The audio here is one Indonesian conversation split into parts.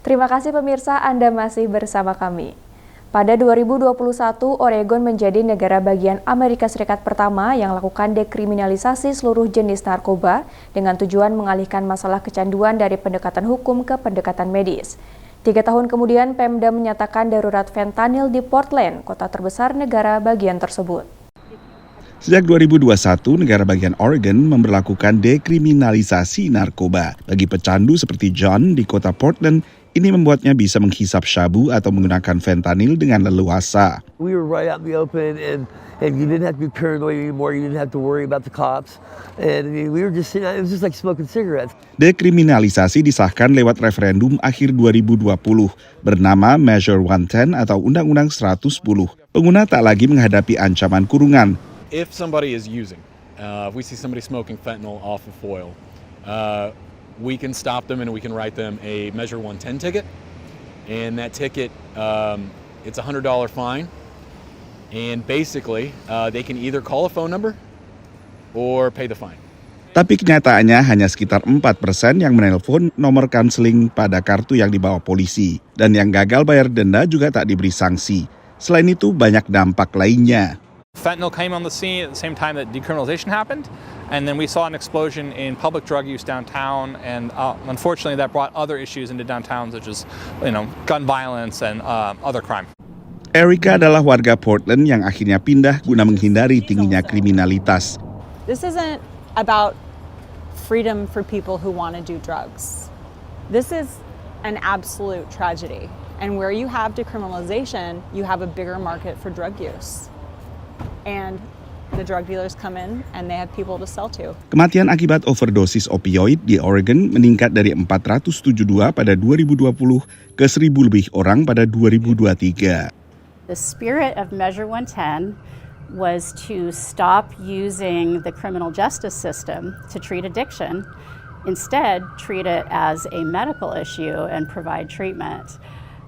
Terima kasih pemirsa, Anda masih bersama kami. Pada 2021, Oregon menjadi negara bagian Amerika Serikat pertama yang lakukan dekriminalisasi seluruh jenis narkoba dengan tujuan mengalihkan masalah kecanduan dari pendekatan hukum ke pendekatan medis. 3 tahun kemudian, Pemda menyatakan darurat fentanyl di Portland, kota terbesar negara bagian tersebut. Sejak 2021, negara bagian Oregon memberlakukan dekriminalisasi narkoba. Bagi pecandu seperti John di kota Portland, ini membuatnya bisa menghisap syabu atau menggunakan fentanyl dengan leluasa. We were right out in the open and you didn't have to be paranoid anymore. You didn't have to worry about the cops. And we were just sitting out, it was just like smoking cigarettes. Dekriminalisasi disahkan lewat referendum akhir 2020 bernama Measure 110 atau Undang-Undang 110. Pengguna tak lagi menghadapi ancaman kurungan. If somebody is using, if we see somebody smoking fentanyl off of foil, we can stop them and we can write them a Measure 110 ticket. And that ticket, it's a $100 fine. And basically, they can either call a phone number or pay the fine. Tapi kenyataannya hanya sekitar 4% yang menelpon nomor kanseling pada kartu yang dibawa polisi. Dan yang gagal bayar denda juga tak diberi sanksi. Selain itu, banyak dampak lainnya. Fentanyl came on the scene at the same time that decriminalization happened, and then we saw an explosion in public drug use downtown, and unfortunately that brought other issues into downtown, such as gun violence and other crime. Erica adalah warga Portland yang akhirnya pindah guna menghindari tingginya kriminalitas. This isn't about freedom for people who want to do drugs. This is an absolute tragedy, and where you have decriminalization, you have a bigger market for drug use. And the drug dealers come in and they have people to sell to. Kematian akibat overdosis opioid di Oregon meningkat dari 472 pada 2020 ke 1.000 lebih orang pada 2023. The spirit of Measure 110 was to stop using the criminal justice system to treat addiction. Instead, treat it as a medical issue and provide treatment.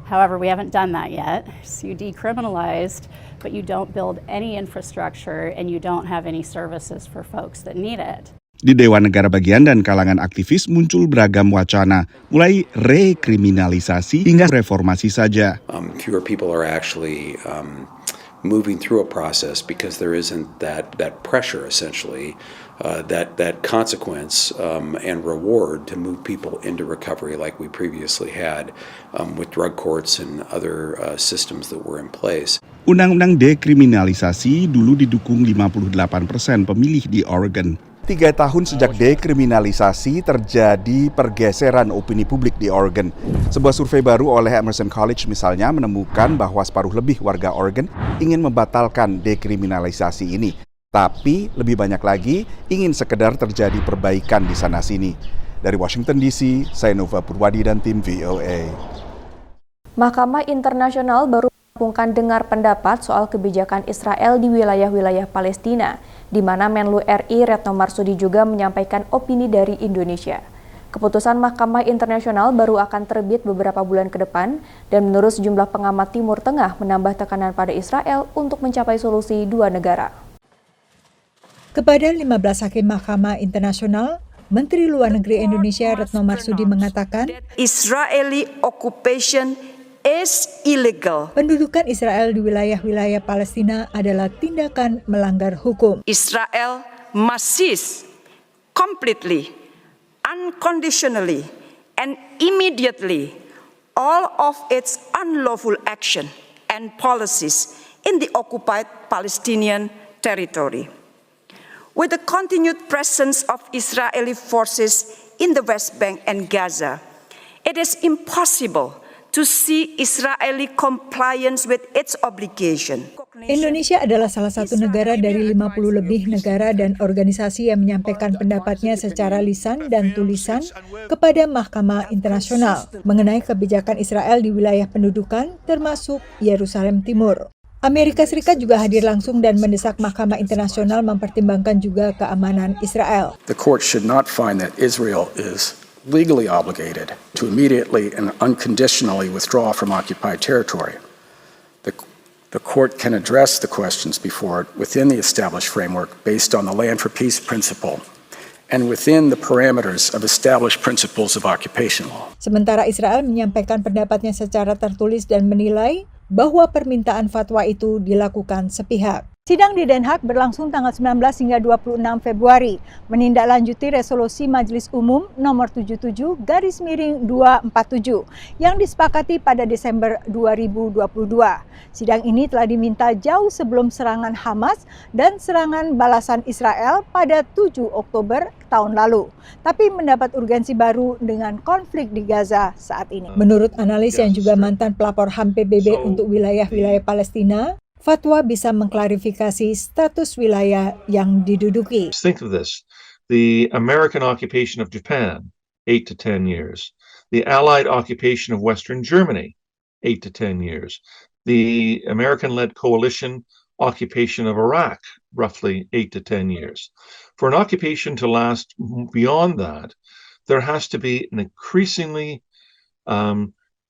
However, we haven't done that yet. So you decriminalized, but you don't build any infrastructure and you don't have any services for folks that need it. Di Dewan Negara Bagian dan kalangan aktivis muncul beragam wacana, mulai rekriminalisasi hingga reformasi saja. Fewer people are actually moving through a process because there isn't that pressure, essentially, that consequence and reward to move people into recovery like we previously had with drug courts and other systems that were in place. Undang-undang dekriminalisasi dulu didukung 58% pemilih di Oregon. 3 tahun sejak dekriminalisasi terjadi pergeseran opini publik di Oregon. Sebuah survei baru oleh Emerson College misalnya menemukan bahwa separuh lebih warga Oregon ingin membatalkan dekriminalisasi ini. Tapi lebih banyak lagi ingin sekedar terjadi perbaikan di sana-sini. Dari Washington DC, saya Nova Purwadi dan tim VOA. Mahkamah Internasional baru merampungkan dengar pendapat soal kebijakan Israel di wilayah-wilayah Palestina, di mana Menlu RI Retno Marsudi juga menyampaikan opini dari Indonesia. Keputusan Mahkamah Internasional baru akan terbit beberapa bulan ke depan dan menurut sejumlah pengamat Timur Tengah menambah tekanan pada Israel untuk mencapai solusi 2 negara. Kepada 15 hakim Mahkamah Internasional, Menteri Luar Negeri Indonesia Retno Marsudi mengatakan, Israeli occupation is illegal. Pendudukan Israel di wilayah-wilayah Palestina adalah tindakan melanggar hukum. Israel must cease completely, unconditionally, and immediately all of its unlawful action and policies in the occupied Palestinian territory. With the continued presence of Israeli forces in the West Bank and Gaza, it is impossible to see Israeli compliance with its obligation. Indonesia adalah salah satu negara dari 50 lebih negara dan organisasi yang menyampaikan pendapatnya secara lisan dan tulisan kepada Mahkamah Internasional mengenai kebijakan Israel di wilayah pendudukan termasuk Yerusalem Timur. Amerika Serikat juga hadir langsung dan mendesak Mahkamah Internasional mempertimbangkan juga keamanan Israel. The court should not find that Israel is legally obligated to immediately and unconditionally withdraw from occupied territory. The court can address the questions before it within the established framework based on the Land for Peace principle and within the parameters of established principles of occupation law. Sementara Israel menyampaikan pendapatnya secara tertulis dan menilai bahwa permintaan fatwa itu dilakukan sepihak. Sidang di Den Haag berlangsung tanggal 19 hingga 26 Februari, menindaklanjuti resolusi Majelis Umum nomor 77/247 yang disepakati pada Desember 2022. Sidang ini telah diminta jauh sebelum serangan Hamas dan serangan balasan Israel pada 7 Oktober tahun lalu, tapi mendapat urgensi baru dengan konflik di Gaza saat ini. Menurut analis yang juga mantan pelapor HAM PBB untuk wilayah-wilayah Palestina, fatwa bisa mengklarifikasi status wilayah yang diduduki. Think of this. The American occupation of Japan, 8 to 10 years. The Allied occupation of Western Germany, 8 to 10 years. The American-led coalition occupation of Iraq, roughly 8 to 10 years. For an occupation to last beyond that, there has to be an increasingly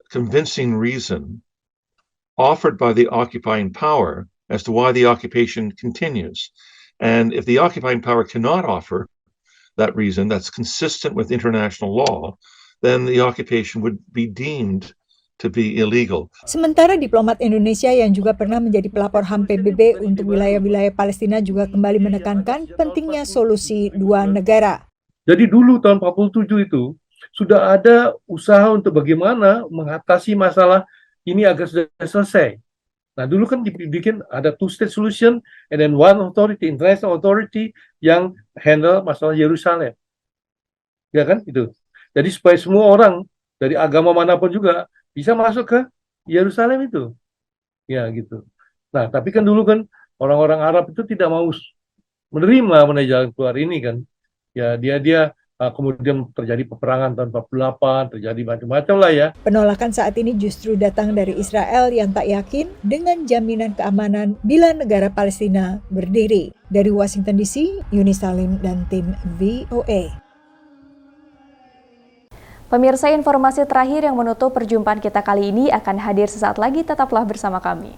convincing reason offered by the occupying power as to why the occupation continues. And if the occupying power cannot offer that reason that's consistent with international law, then the occupation would be deemed to be illegal. Sementara diplomat Indonesia yang juga pernah menjadi pelapor HAM PBB untuk wilayah-wilayah Palestina juga kembali menekankan pentingnya solusi dua negara. Jadi dulu tahun 47 itu sudah ada usaha untuk bagaimana mengatasi masalah ini agar sudah selesai. Nah dulu kan dibikin ada two-state solution and then one authority, international authority yang handle masalah Yerusalem. Ya kan itu. Jadi supaya semua orang dari agama manapun juga bisa masuk ke Yerusalem itu. Ya gitu. Nah tapi kan dulu kan orang-orang Arab itu tidak mau menerima jalan keluar ini kan. Ya dia kemudian terjadi peperangan tahun 48, terjadi macam-macam lah ya. Penolakan saat ini justru datang dari Israel yang tak yakin dengan jaminan keamanan bila negara Palestina berdiri. Dari Washington DC, Yuni Salim dan tim VOA. Pemirsa, informasi terakhir yang menutup perjumpaan kita kali ini akan hadir sesaat lagi, tetaplah bersama kami.